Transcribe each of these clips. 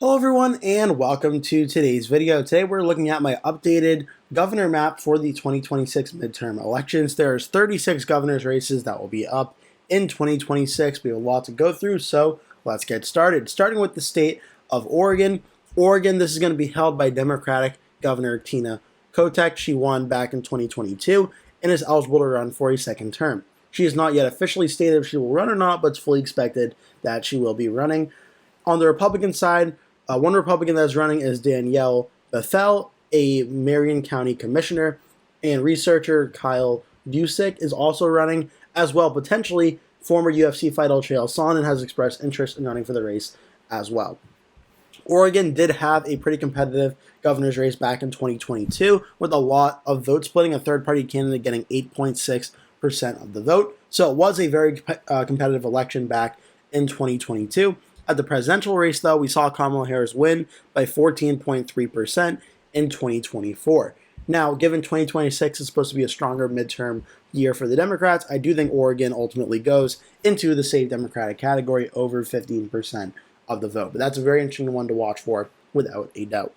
Hello everyone and welcome to today's video. Today we're looking at my updated governor map for the 2026 midterm elections. There's 36 governor's races that will be up in 2026. We have a lot to go through, so let's get started. Starting with the state of Oregon. Oregon, this is going to be held by Democratic Governor Tina Kotek. She won back in 2022 and is eligible to run for a second term. She has not yet officially stated if she will run or not, but it's fully expected that she will be running. On the Republican side, one Republican that's running is Danielle Bethel, a Marion County commissioner, and researcher Kyle Dusick is also running as well. Potentially, former UFC fighter Chael Sonnen has expressed interest in running for the race as well. Oregon did have a pretty competitive governor's race back in 2022 with a lot of vote splitting, a third-party candidate getting 8.6% of the vote. So it was a very competitive election back in 2022. At the presidential race, though, we saw Kamala Harris win by 14.3% in 2024. Now, given 2026 is supposed to be a stronger midterm year for the Democrats, I do think Oregon ultimately goes into the safe Democratic category over 15% of the vote. But that's a very interesting one to watch for, without a doubt.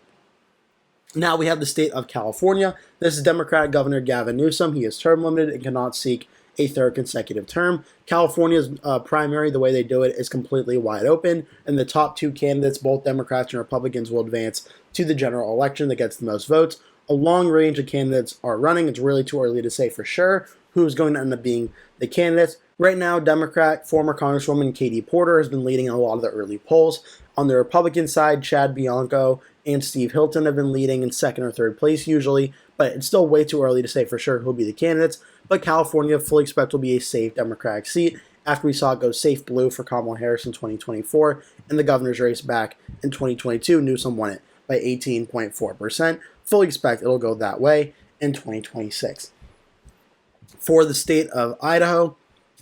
Now we have the state of California. This is Democratic Governor Gavin Newsom. He is term limited and cannot seek a third consecutive term. California's primary, the way they do it, is completely wide open, and the top two candidates, both Democrats and Republicans, will advance to the general election that gets the most votes. A long range of candidates are running. It's really too early to say for sure who's going to end up being the candidates. Right now, Democrat former Congresswoman Katie Porter has been leading in a lot of the early polls. On the Republican side, Chad Bianco and Steve Hilton have been leading in second or third place usually, but it's still way too early to say for sure who'll be the candidates. But California fully expect will be a safe Democratic seat after we saw it go safe blue for Kamala Harris in 2024. In the governor's race back in 2022, Newsom won it by 18.4%. Fully expect it'll go that way in 2026. For the state of Idaho,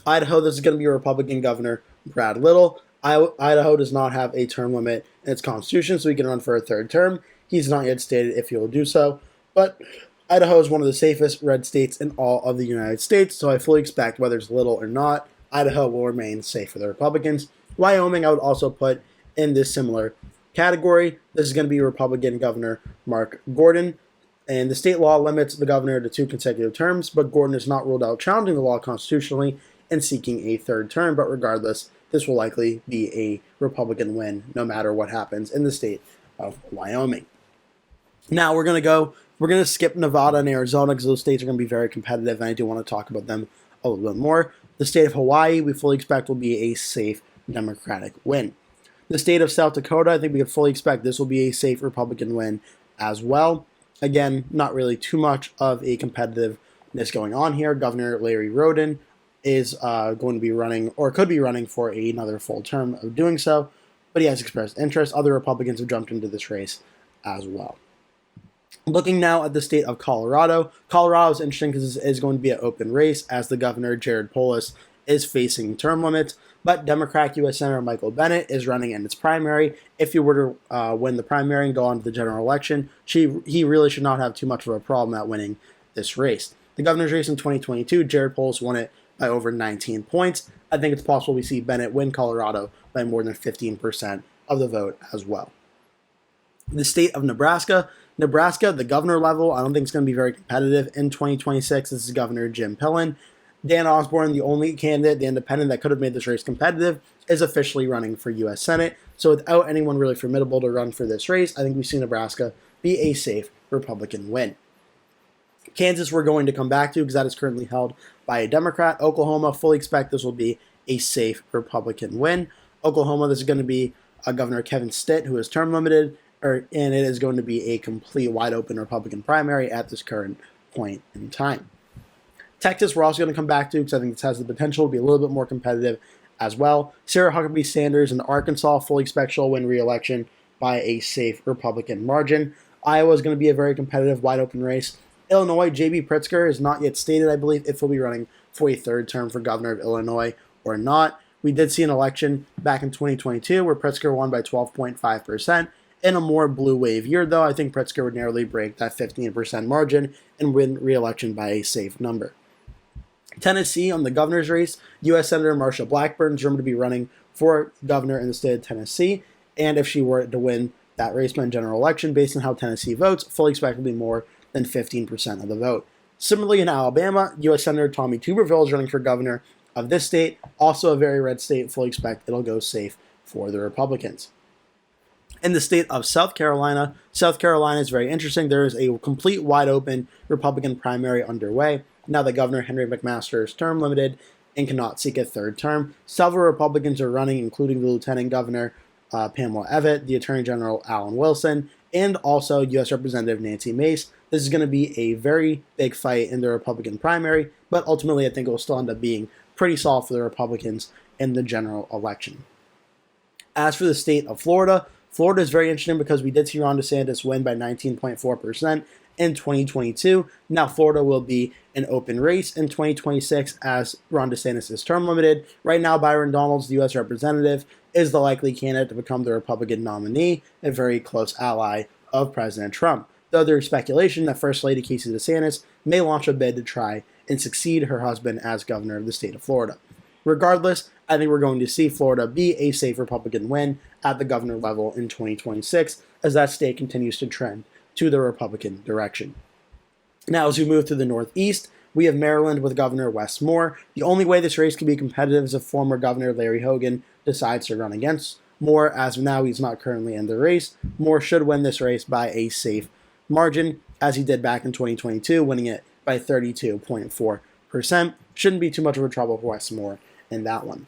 this is going to be a Republican governor, Brad Little. Idaho does not have a term limit in its constitution, so he can run for a third term. He's not yet stated if he will do so, but Idaho is one of the safest red states in all of the United States, so I fully expect, whether it's Little or not, Idaho will remain safe for the Republicans. Wyoming, I would also put in this similar category. This is going to be Republican Governor Mark Gordon, and the state law limits the governor to 2 consecutive terms, but Gordon is not ruled out challenging the law constitutionally and seeking a third term, but regardless, this will likely be a Republican win no matter what happens in the state of Wyoming. Now we're going to skip Nevada and Arizona because those states are going to be very competitive, and I do want to talk about them a little bit more. The state of Hawaii, we fully expect will be a safe Democratic win. The state of South Dakota, I think we can fully expect this will be a safe Republican win as well. Again, not really too much of a competitiveness going on here. Governor Larry Roden is going to be running, or could be running, for another full term of doing so, but he has expressed interest. Other Republicans have jumped into this race as well. Looking now at the state of Colorado. Colorado is interesting because this is going to be an open race as the governor, Jared Polis, is facing term limits, but Democratic U.S. Senator Michael Bennet is running in its primary. If he were to win the primary and go on to the general election, he really should not have too much of a problem at winning this race. The governor's race in 2022, Jared Polis won it by over 19 points. I think it's possible we see Bennett win Colorado by more than 15% of the vote as well. The state of Nebraska, the governor level, I don't think it's going to be very competitive in 2026. This is Governor Jim Pillen. Dan Osborne, the only candidate, the independent that could have made this race competitive, is officially running for U.S. Senate. So without anyone really formidable to run for this race, I think we see Nebraska be a safe Republican win. Kansas we're going to come back to because that is currently held by a Democrat. Oklahoma, fully expect this will be a safe Republican win. Oklahoma, this is going to be Governor Kevin Stitt, who is term limited, and it is going to be a complete wide open Republican primary at this current point in time. Texas, we're also going to come back to because I think this has the potential to be a little bit more competitive as well. Sarah Huckabee Sanders in Arkansas, fully expect she'll win re-election by a safe Republican margin. Iowa is going to be a very competitive, wide open race. Illinois, J.B. Pritzker is not yet stated, I believe, if he'll be running for a third term for governor of Illinois or not. We did see an election back in 2022 where Pritzker won by 12.5%. In a more blue wave year, though, I think Pritzker would narrowly break that 15% margin and win re-election by a safe number. Tennessee, on the governor's race, U.S. Senator Marsha Blackburn is rumored to be running for governor in the state of Tennessee. And if she were to win that race by general election, based on how Tennessee votes, fully expect to be more than 15% of the vote. Similarly, in Alabama, U.S. Senator Tommy Tuberville is running for governor of this state, also a very red state. Fully expect it'll go safe for the Republicans. In the state of South Carolina is very interesting. There is a complete wide open Republican primary underway. Now that Governor Henry McMaster is term limited and cannot seek a third term. Several Republicans are running, including the Lieutenant Governor Pamela Evette, the Attorney General Alan Wilson, and also U.S. Representative Nancy Mace. This is going to be a very big fight in the Republican primary, but ultimately I think it will still end up being pretty solid for the Republicans in the general election. As for the state of Florida, Florida is very interesting because we did see Ron DeSantis win by 19.4% in 2022. Now Florida will be an open race in 2026 as Ron DeSantis is term limited. Right now, Byron Donalds, the U.S. representative, is the likely candidate to become the Republican nominee, a very close ally of President Trump. Though there is speculation that First Lady Casey DeSantis may launch a bid to try and succeed her husband as governor of the state of Florida. Regardless, I think we're going to see Florida be a safe Republican win at the governor level in 2026 as that state continues to trend to the Republican direction. Now, as we move to the Northeast, we have Maryland with Governor Wes Moore. The only way this race can be competitive is if former Governor Larry Hogan decides to run against Moore. As of now, he's not currently in the race. Moore should win this race by a safe margin, as he did back in 2022, winning it by 32.4%. Shouldn't be too much of a trouble for Wes Moore in that one.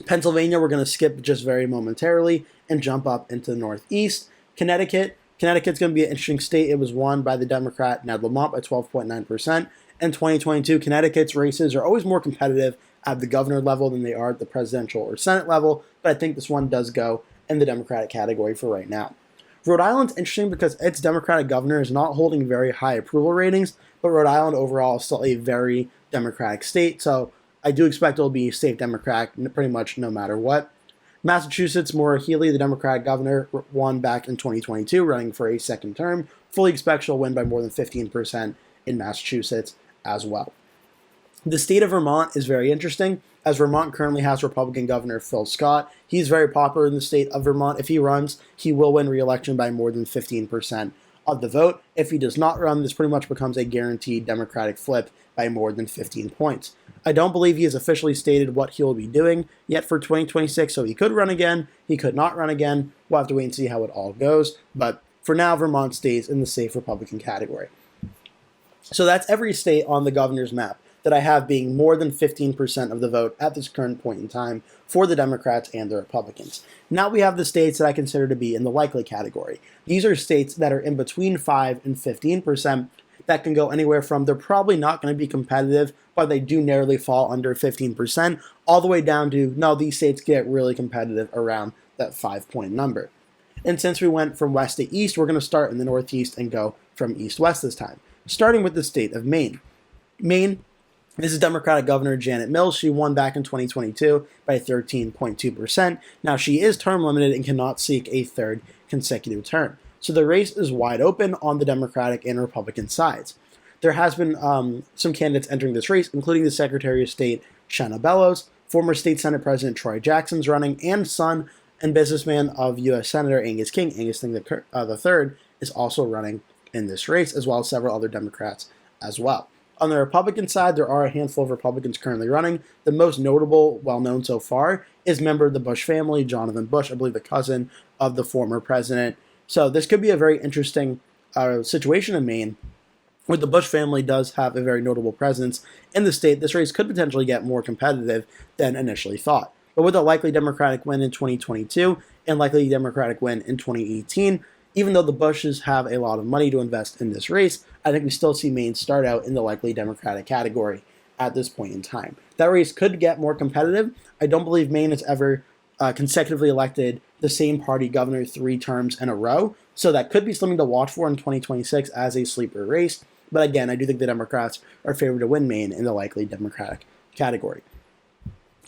Pennsylvania, we're going to skip just very momentarily and jump up into the Northeast. Connecticut's going to be an interesting state. It was won by the Democrat Ned Lamont by 12.9%. In 2022, Connecticut's races are always more competitive at the governor level than they are at the presidential or Senate level, but I think this one does go in the Democratic category for right now. Rhode Island's interesting because its Democratic governor is not holding very high approval ratings, but Rhode Island overall is still a very Democratic state, so I do expect it'll be a safe Democrat pretty much no matter what. Massachusetts, Maura Healey, the Democratic governor, won back in 2022, running for a second term. Fully expect she'll win by more than 15% in Massachusetts as well. The state of Vermont is very interesting, as Vermont currently has Republican Governor Phil Scott. He's very popular in the state of Vermont. If he runs, he will win re-election by more than 15% of the vote. If he does not run, this pretty much becomes a guaranteed Democratic flip by more than 15 points. I don't believe he has officially stated what he will be doing yet for 2026, so he could run again, he could not run again. We'll have to wait and see how it all goes, but for now, Vermont stays in the safe Republican category. So that's every state on the governor's map that I have being more than 15% of the vote at this current point in time for the Democrats and the Republicans. Now we have the states that I consider to be in the likely category. These are states that are in between 5 and 15%. That can go anywhere from they're probably not going to be competitive, but they do narrowly fall under 15%, all the way down to, no, these states get really competitive around that 5-point number. And since we went from west to east, we're going to start in the Northeast and go from east-west this time, starting with the state of Maine. Maine, this is Democratic Governor Janet Mills. She won back in 2022 by 13.2%. Now, she is term limited and cannot seek a third consecutive term. So the race is wide open on the Democratic and Republican sides. There has been some candidates entering this race, including the Secretary of State, Shanna Bellows, former State Senate President Troy Jackson's running, and son and businessman of U.S. Senator Angus King. Angus King III is also running in this race, as well as several other Democrats as well. On the Republican side, there are a handful of Republicans currently running. The most notable, well-known so far, is member of the Bush family, Jonathan Bush, I believe the cousin of the former president. So this could be a very interesting situation in Maine, where the Bush family does have a very notable presence in the state. This race could potentially get more competitive than initially thought. But with a likely Democratic win in 2022 and likely Democratic win in 2018, even though the Bushes have a lot of money to invest in this race, I think we still see Maine start out in the likely Democratic category at this point in time. That race could get more competitive. I don't believe Maine has ever consecutively elected the same party governor 3 terms in a row, so that could be something to watch for in 2026 as a sleeper race. But again, I do think the Democrats are favored to win Maine in the likely Democratic category.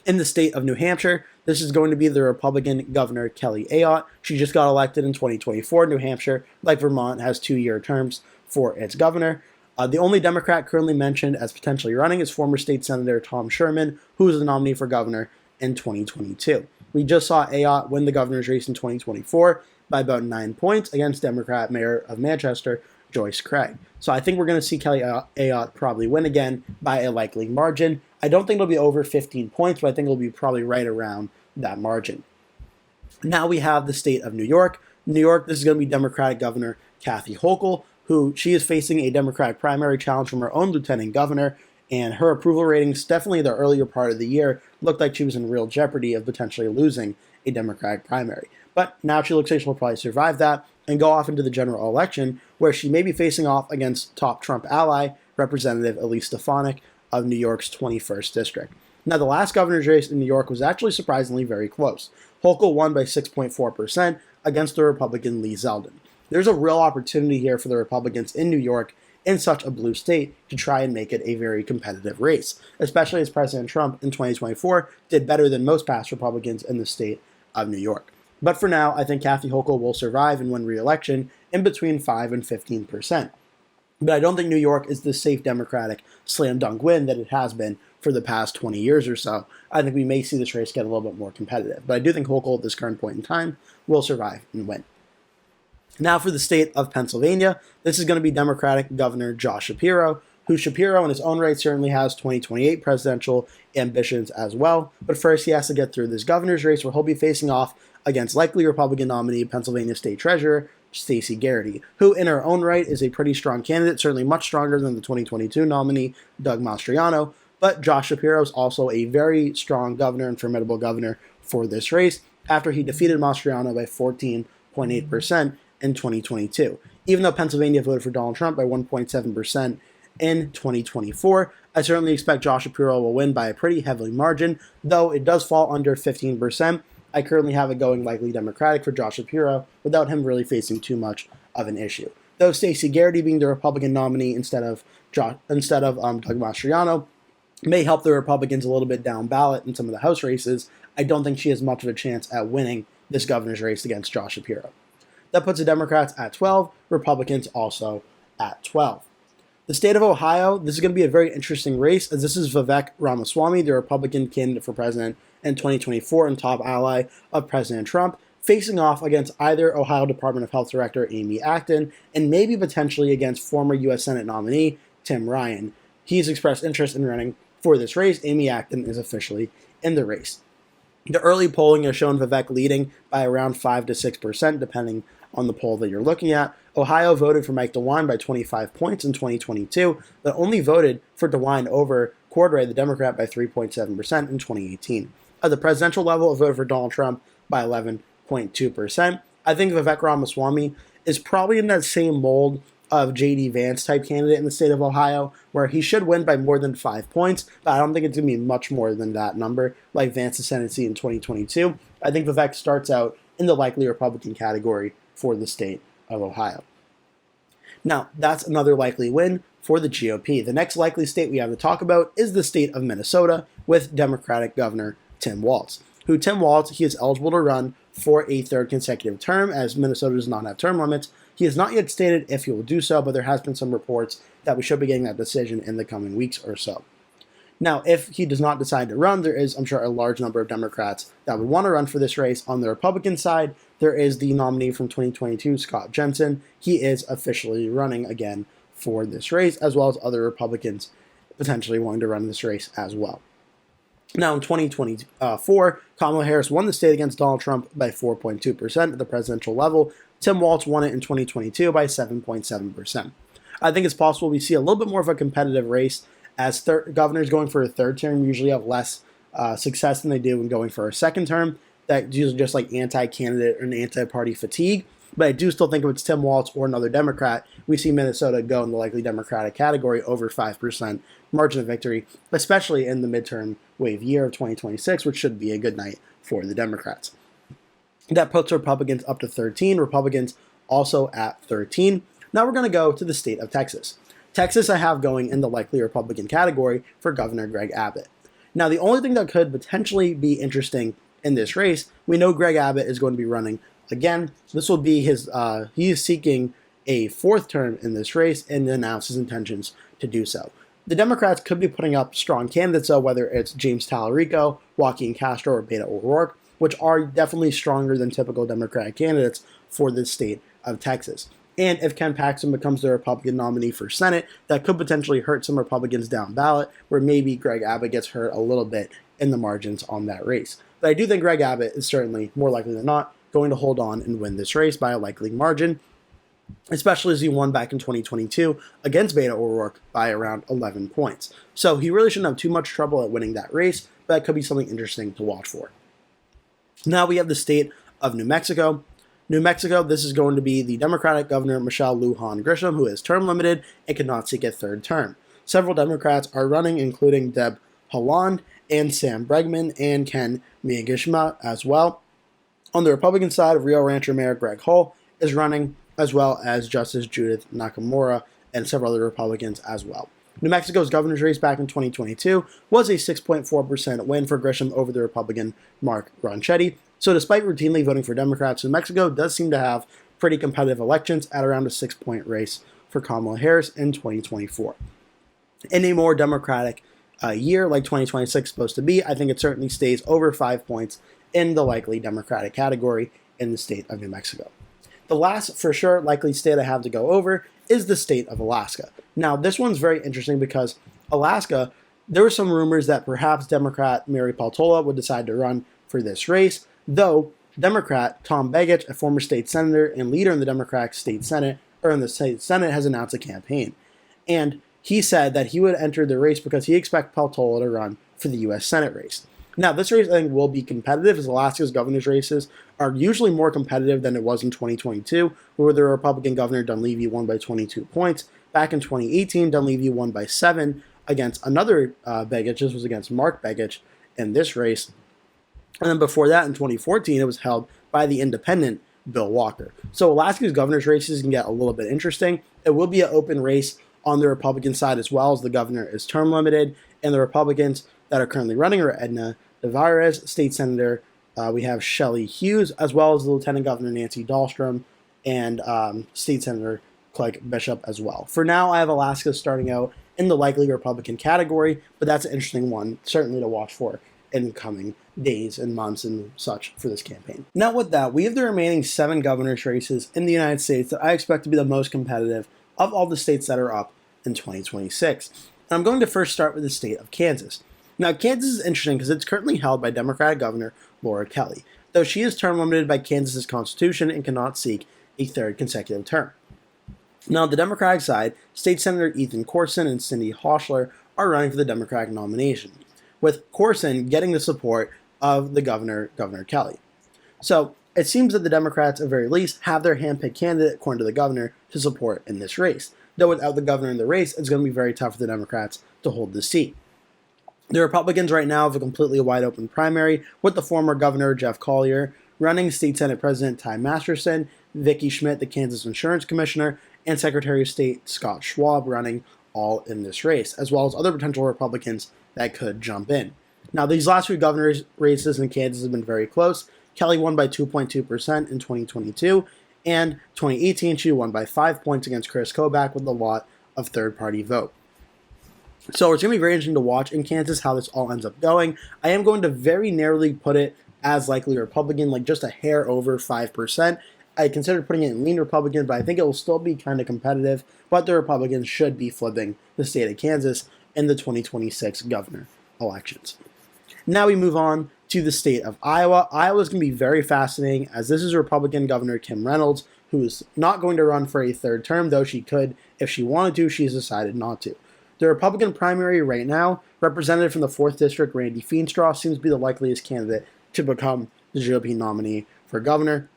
In the state of New Hampshire, this is going to be the Republican Governor Kelly Ayotte. She just got elected in 2024. New Hampshire, like Vermont, has 2-year terms for its governor. The only Democrat currently mentioned as potentially running is former state senator Tom Sherman, who was the nominee for governor in 2022. We just saw Ayotte win the governor's race in 2024 by about 9 points against Democrat Mayor of Manchester, Joyce Craig. So I think we're going to see Kelly Ayotte probably win again by a likely margin. I don't think it'll be over 15 points, but I think it'll be probably right around that margin. Now we have the state of New York. New York, this is going to be Democratic Governor Kathy Hochul, who she is facing a Democratic primary challenge from her own lieutenant governor, and her approval ratings, definitely the earlier part of the year, looked like she was in real jeopardy of potentially losing a Democratic primary. But now she looks like she'll probably survive that and go off into the general election, where she may be facing off against top Trump ally, Representative Elise Stefanik of New York's 21st District. Now, the last governor's race in New York was actually surprisingly very close. Hochul won by 6.4% against the Republican Lee Zeldin. There's a real opportunity here for the Republicans in New York, in such a blue state, to try and make it a very competitive race, especially as President Trump in 2024 did better than most past Republicans in the state of New York. But for now, I think Kathy Hochul will survive and win re-election in between 5 and 15%. But I don't think New York is the safe Democratic slam dunk win that it has been for the past 20 years or so. I think we may see this race get a little bit more competitive. But I do think Hochul at this current point in time will survive and win. Now for the state of Pennsylvania, this is going to be Democratic Governor Josh Shapiro, who Shapiro in his own right certainly has 2028 presidential ambitions as well. But first he has to get through this governor's race, where he'll be facing off against likely Republican nominee Pennsylvania State Treasurer Stacey Garrity, who in her own right is a pretty strong candidate, certainly much stronger than the 2022 nominee Doug Mastriano. But Josh Shapiro is also a very strong governor and formidable governor for this race after he defeated Mastriano by 14.8% in 2022. Even though Pennsylvania voted for Donald Trump by 1.7% in 2024, I certainly expect Josh Shapiro will win by a pretty heavy margin, though it does fall under 15%. I currently have it going likely Democratic for Josh Shapiro without him really facing too much of an issue. Though Stacey Garrity being the Republican nominee instead of Doug Mastriano may help the Republicans a little bit down ballot in some of the House races, I don't think she has much of a chance at winning this governor's race against Josh Shapiro. That puts the Democrats at 12, Republicans also at 12. The state of Ohio, this is going to be a very interesting race, as this is Vivek Ramaswamy, the Republican candidate for president in 2024 and top ally of President Trump, facing off against either Ohio Department of Health Director Amy Acton and maybe potentially against former U.S. Senate nominee Tim Ryan. He's expressed interest in running for this race. Amy Acton is officially in the race. The early polling has shown Vivek leading by around 5 to 6%, depending on the poll that you're looking at. Ohio voted for Mike DeWine by 25 points in 2022, but only voted for DeWine over Cordray, the Democrat, by 3.7% in 2018. At the presidential level, it voted for Donald Trump by 11.2%. I think Vivek Ramaswamy is probably in that same mold of J.D. Vance type candidate in the state of Ohio, where he should win by more than 5 points, but I don't think it's going to be much more than that number, like Vance's ascendancy in 2022. I think Vivek starts out in the likely Republican category for the state of Ohio. Now, that's another likely win for the GOP. The next likely state we have to talk about is the state of Minnesota with Democratic Governor Tim Walz, he is eligible to run for a third consecutive term, as Minnesota does not have term limits. He has not yet stated if he will do so, but there has been some reports that we should be getting that decision in the coming weeks or so. Now, if he does not decide to run, there is, I'm sure, a large number of Democrats that would want to run for this race. On the Republican side, there is the nominee from 2022, Scott Jensen. He is officially running again for this race, as well as other Republicans potentially wanting to run this race as well. Now, in 2024, Kamala Harris won the state against Donald Trump by 4.2% at the presidential level. Tim Walz won it in 2022 by 7.7%. I think it's possible we see a little bit more of a competitive race, as governors going for a third term usually have less success than they do when going for a second term. That's usually just like anti-candidate and anti-party fatigue. But I do still think if it's Tim Walz or another Democrat, we see Minnesota go in the likely Democratic category over 5% margin of victory, especially in the midterm wave year of 2026, which should be a good night for the Democrats. That puts Republicans up to 13, Republicans also at 13. Now we're going to go to the state of Texas. Texas I have going in the likely Republican category for Governor Greg Abbott. Now the only thing that could potentially be interesting in this race, we know Greg Abbott is going to be running again. This will be his, he is seeking a fourth term in this race and announced his intentions to do so. The Democrats could be putting up strong candidates, though, whether it's James Talarico, Joaquin Castro, or Beto O'Rourke, which are definitely stronger than typical Democratic candidates for the state of Texas. And if Ken Paxton becomes the Republican nominee for Senate, that could potentially hurt some Republicans down ballot, where maybe Greg Abbott gets hurt a little bit in the margins on that race. But I do think Greg Abbott is certainly, more likely than not, going to hold on and win this race by a likely margin, especially as he won back in 2022 against Beto O'Rourke by around 11 points. So he really shouldn't have too much trouble at winning that race, but that could be something interesting to watch for. Now we have the state of New Mexico. New Mexico, this is going to be the Democratic Governor Michelle Lujan Grisham, who is term limited and cannot seek a third term. Several Democrats are running, including Deb Haaland and Sam Bregman and Ken Miyagishima as well. On the Republican side, Rio Rancho Mayor Greg Hull is running, as well as Justice Judith Nakamura and several other Republicans as well. New Mexico's governor's race back in 2022 was a 6.4% win for Grisham over the Republican Mark Ronchetti. So despite routinely voting for Democrats, New Mexico does seem to have pretty competitive elections at around a 6-point race for Kamala Harris in 2024. In a more Democratic year like 2026 is supposed to be, I think it certainly stays over 5 points in the likely Democratic category in the state of New Mexico. The last, for sure, likely state I have to go over is the state of Alaska. Now, this one's very interesting because Alaska, there were some rumors that perhaps Democrat Mary Peltola would decide to run for this race, though Democrat Tom Begich, a former state senator and leader in the Democratic state senate, or in the state senate, has announced a campaign. And he said that he would enter the race because he expects Peltola to run for the U.S. Senate race. Now, this race, I think, will be competitive, as Alaska's governor's races are usually more competitive than it was in 2022, where the Republican governor Dunleavy won by 22 points. Back in 2018, Dunleavy won by 7 against another Begich. This was against Mark Begich in this race. And then before that, in 2014, it was held by the independent Bill Walker. So Alaska's governor's races can get a little bit interesting. It will be an open race on the Republican side as well, as the governor is term limited, and the Republicans that are currently running are Edna Navarez, state senator. We have Shelley Hughes, as well as the Lieutenant Governor Nancy Dahlstrom, and State Senator Craig Bishop as well. For now, I have Alaska starting out in the likely Republican category, but that's an interesting one, certainly to watch for in coming days and months and such for this campaign. Now with that, we have the remaining 7 governor's races in the United States that I expect to be the most competitive of all the states that are up in 2026. And I'm going to first start with the state of Kansas. Now, Kansas is interesting because it's currently held by Democratic Governor Laura Kelly, though she is term limited by Kansas's constitution and cannot seek a third consecutive term. Now, on the Democratic side, State Senator Ethan Corson and Cindy Hochler are running for the Democratic nomination, with Corson getting the support of the Governor Kelly. So, it seems that the Democrats, at the very least, have their hand-picked candidate, according to the governor, to support in this race. Though without the governor in the race, it's going to be very tough for the Democrats to hold the seat. The Republicans right now have a completely wide-open primary, with the former Governor Jeff Collier running, State Senate President Ty Masterson, Vicki Schmidt, the Kansas Insurance Commissioner, and Secretary of State Scott Schwab running all in this race, as well as other potential Republicans that could jump in. Now, these last 2 governor's races in Kansas have been very close. Kelly won by 2.2% in 2022, and 2018 she won by 5 points against Chris Kobach with a lot of third-party vote. So it's going to be very interesting to watch in Kansas how this all ends up going. I am going to very narrowly put it as likely Republican, like just a hair over 5%. I considered putting it in lean Republican, but I think it will still be kind of competitive. But the Republicans should be flipping the state of Kansas in the 2026 governor elections. Now we move on to the state of Iowa. Iowa is going to be very fascinating, as this is Republican Governor Kim Reynolds, who is not going to run for a third term, though she could if she wanted to. She's decided not to. The Republican primary right now, representative from the 4th District, Randy Feenstra, seems to be the likeliest candidate to become the GOP nominee for governor,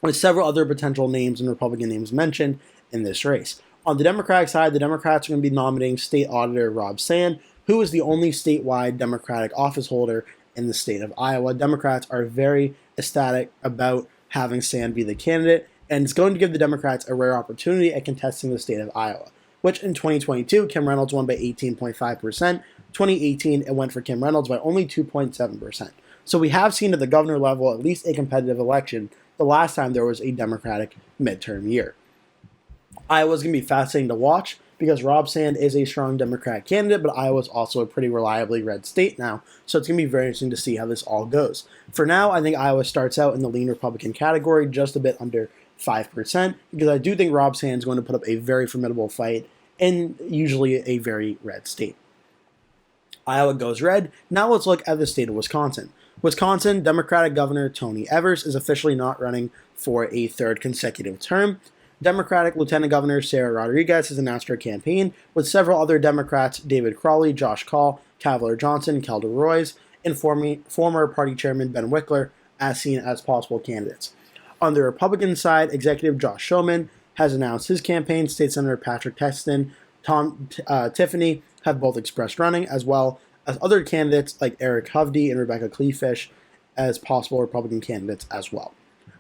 with several other potential names and Republican names mentioned in this race. On the Democratic side, the Democrats are going to be nominating State Auditor Rob Sand, who is the only statewide Democratic office holder in the state of Iowa. Democrats are very ecstatic about having Sand be the candidate, and it's going to give the Democrats a rare opportunity at contesting the state of Iowa, which in 2022, Kim Reynolds won by 18.5%. 2018, it went for Kim Reynolds by only 2.7%. So we have seen at the governor level at least a competitive election the last time there was a Democratic midterm year. Iowa's going to be fascinating to watch because Rob Sand is a strong Democratic candidate, but Iowa is also a pretty reliably red state now, so it's going to be very interesting to see how this all goes. For now, I think Iowa starts out in the lean Republican category, just a bit under 5%, because I do think Rob Sand is going to put up a very formidable fight in usually a very red state. Iowa goes red. Now let's look at the state of Wisconsin. Wisconsin, Democratic Governor Tony Evers is officially not running for a third consecutive term. Democratic Lieutenant Governor Sarah Rodriguez has announced her campaign, with several other Democrats, David Crowley, Josh Kaul, Cavalier Johnson, Calder Roys, and former party chairman Ben Wickler as seen as possible candidates. On the Republican side, Executive Josh Schoeman has announced his campaign. State Senator Patrick Teston, Tom Tiffany have both expressed running, as well as other candidates like Eric Hovde and Rebecca Kleefisch as possible Republican candidates as well.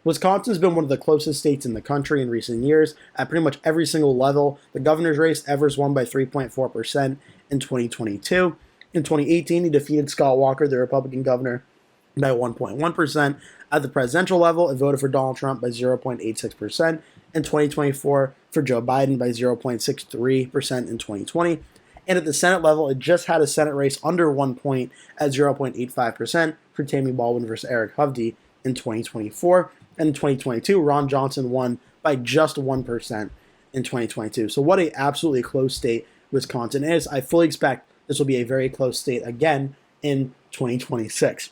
Wisconsin's been one of the closest states in the country in recent years at pretty much every single level. The governor's race, Evers won by 3.4% in 2022. In 2018, he defeated Scott Walker, the Republican governor, by 1.1%. At the presidential level, it voted for Donald Trump by 0.86%. In 2024, for Joe Biden by 0.63% in 2020. And at the Senate level, it just had a Senate race under 1 point at 0.85% for Tammy Baldwin versus Eric Hovde in 2024. And in 2022, Ron Johnson won by just 1% in 2022. So what a absolutely close state Wisconsin is. I fully expect this will be a very close state again in 2026.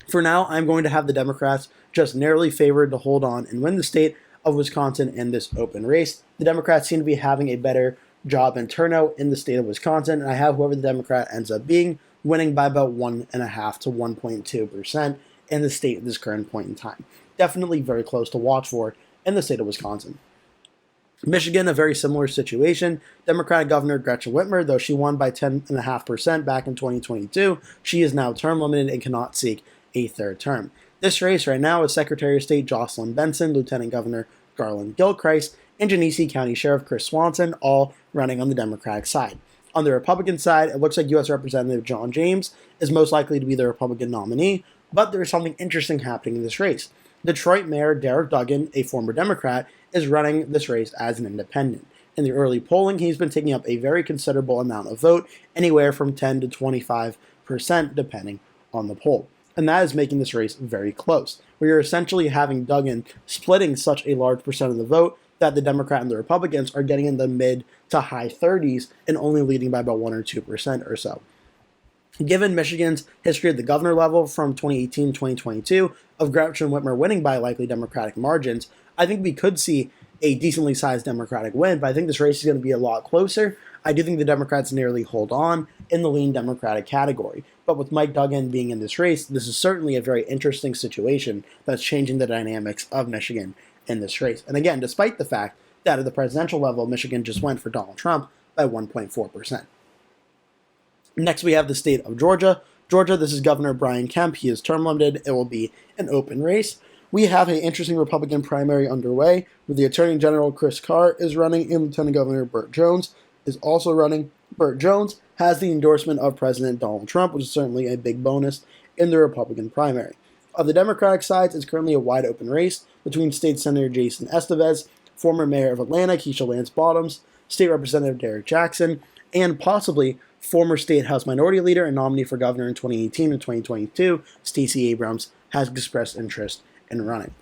For now, I'm going to have the Democrats just narrowly favored to hold on and win the state of Wisconsin in this open race. The Democrats seem to be having a better job and turnout in the state of Wisconsin, and I have whoever the Democrat ends up being winning by about 1.5 to 1.2% in the state at this current point in time. Definitely very close to watch for in the state of Wisconsin. Michigan, a very similar situation. Democratic Governor Gretchen Whitmer, though she won by 10.5% back in 2022, she is now term limited and cannot seek a third term. This race right now is Secretary of State Jocelyn Benson, Lieutenant Governor Garland Gilchrist, and Genesee County Sheriff Chris Swanson, all running on the Democratic side. On the Republican side, it looks like U.S. Representative John James is most likely to be the Republican nominee, but there is something interesting happening in this race. Detroit Mayor Derek Duggan, a former Democrat, is running this race as an independent. In the early polling, he's been taking up a very considerable amount of vote, anywhere from 10 to 25%, depending on the poll. And that is making this race very close. We are essentially having Duggan splitting such a large percent of the vote that the Democrat and the Republicans are getting in the mid to high 30s and only leading by about 1 or 2% or so. Given Michigan's history at the governor level from 2018-2022 of Gretchen Whitmer winning by likely Democratic margins, I think we could see a decently sized Democratic win, but I think this race is going to be a lot closer. I do think the Democrats nearly hold on in the lean Democratic category. But with Mike Duggan being in this race, this is certainly a very interesting situation that's changing the dynamics of Michigan in this race. And again, despite the fact that at the presidential level, Michigan just went for Donald Trump by 1.4%. Next, we have the state of Georgia. Georgia, this is Governor Brian Kemp. He is term limited. It will be an open race. We have an interesting Republican primary underway, where the Attorney General Chris Carr is running and Lieutenant Governor Burt Jones is also running. Burt Jones has the endorsement of President Donald Trump, which is certainly a big bonus in the Republican primary. On the Democratic side, it's currently a wide open race between State Senator Jason Estevez, former Mayor of Atlanta Keisha Lance Bottoms, State Representative Derek Jackson, and possibly former State House Minority Leader and nominee for governor in 2018 and 2022, Stacey Abrams, has expressed interest in running.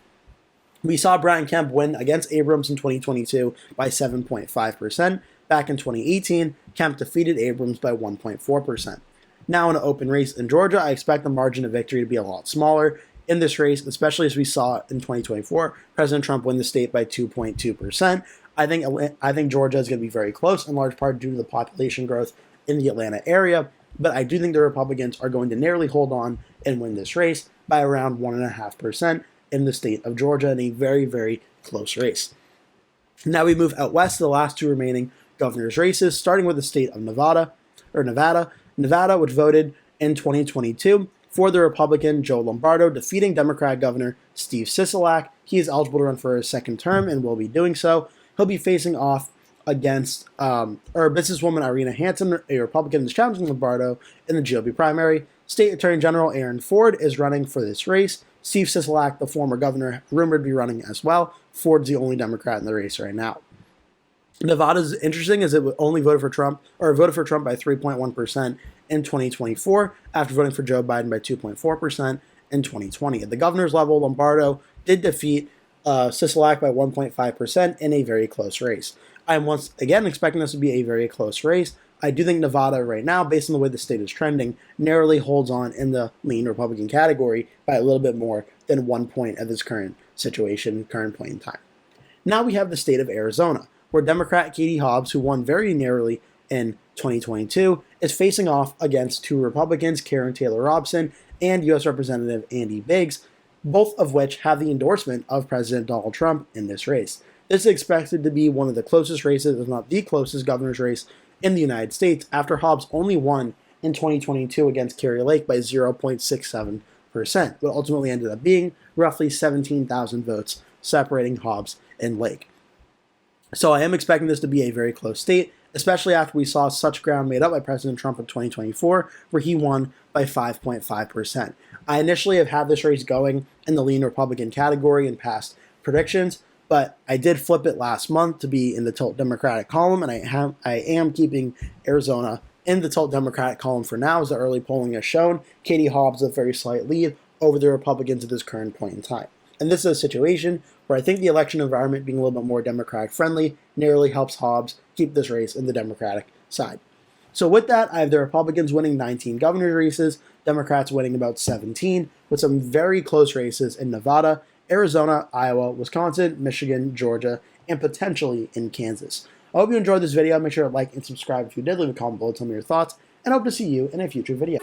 We saw Brian Kemp win against Abrams in 2022 by 7.5%. Back in 2018, Kemp defeated Abrams by 1.4%. Now in an open race in Georgia, I expect the margin of victory to be a lot smaller in this race, especially as we saw in 2024, President Trump win the state by 2.2%. I think Georgia is going to be very close, in large part due to the population growth in the Atlanta area, but I do think the Republicans are going to narrowly hold on and win this race by around 1.5% in the state of Georgia in a very, very close race. Now we move out west to the last two remaining governor's races, starting with the state of Nevada, which voted in 2022 for the Republican Joe Lombardo, defeating Democratic Governor Steve Sisolak. He is eligible to run for a second term and will be doing so. He'll be facing off against businesswoman Irina Hansen, a Republican that's challenging Lombardo in the GOP primary. State Attorney General Aaron Ford is running for this race. Steve Sisolak, the former governor, rumored to be running as well. Ford's the only Democrat in the race right now. Nevada's interesting as it only voted for Trump, or voted for Trump by 3.1% in 2024 after voting for Joe Biden by 2.4% in 2020. At the governor's level, Lombardo did defeat Sisolak by 1.5% in a very close race. I'm once again expecting this to be a very close race. I do think Nevada right now, based on the way the state is trending, narrowly holds on in the lean Republican category by a little bit more than 1 point at this current situation, current point in time. Now we have the state of Arizona, where Democrat Katie Hobbs, who won very narrowly in 2022, is facing off against two Republicans, Karen Taylor Robson and U.S. Representative Andy Biggs, both of which have the endorsement of President Donald Trump in this race. This is expected to be one of the closest races, if not the closest governor's race in the United States, after Hobbs only won in 2022 against Kari Lake by 0.67%, but ultimately ended up being roughly 17,000 votes separating Hobbs and Lake. So I am expecting this to be a very close state, especially after we saw such ground made up by President Trump in 2024, where he won by 5.5%. I initially have had this race going in the lean Republican category in past predictions, but I did flip it last month to be in the tilt Democratic column, and I am keeping Arizona in the tilt Democratic column for now, as the early polling has shown. Katie Hobbs with a very slight lead over the Republicans at this current point in time. And this is a situation where I think the election environment being a little bit more Democratic friendly narrowly helps Hobbs keep this race in the Democratic side. So with that, I have the Republicans winning 19 governor's races, Democrats winning about 17, with some very close races in Nevada, Arizona, Iowa, Wisconsin, Michigan, Georgia, and potentially in Kansas. I hope you enjoyed this video. Make sure to like and subscribe if you did. Leave a comment below, tell me your thoughts, and I hope to see you in a future video.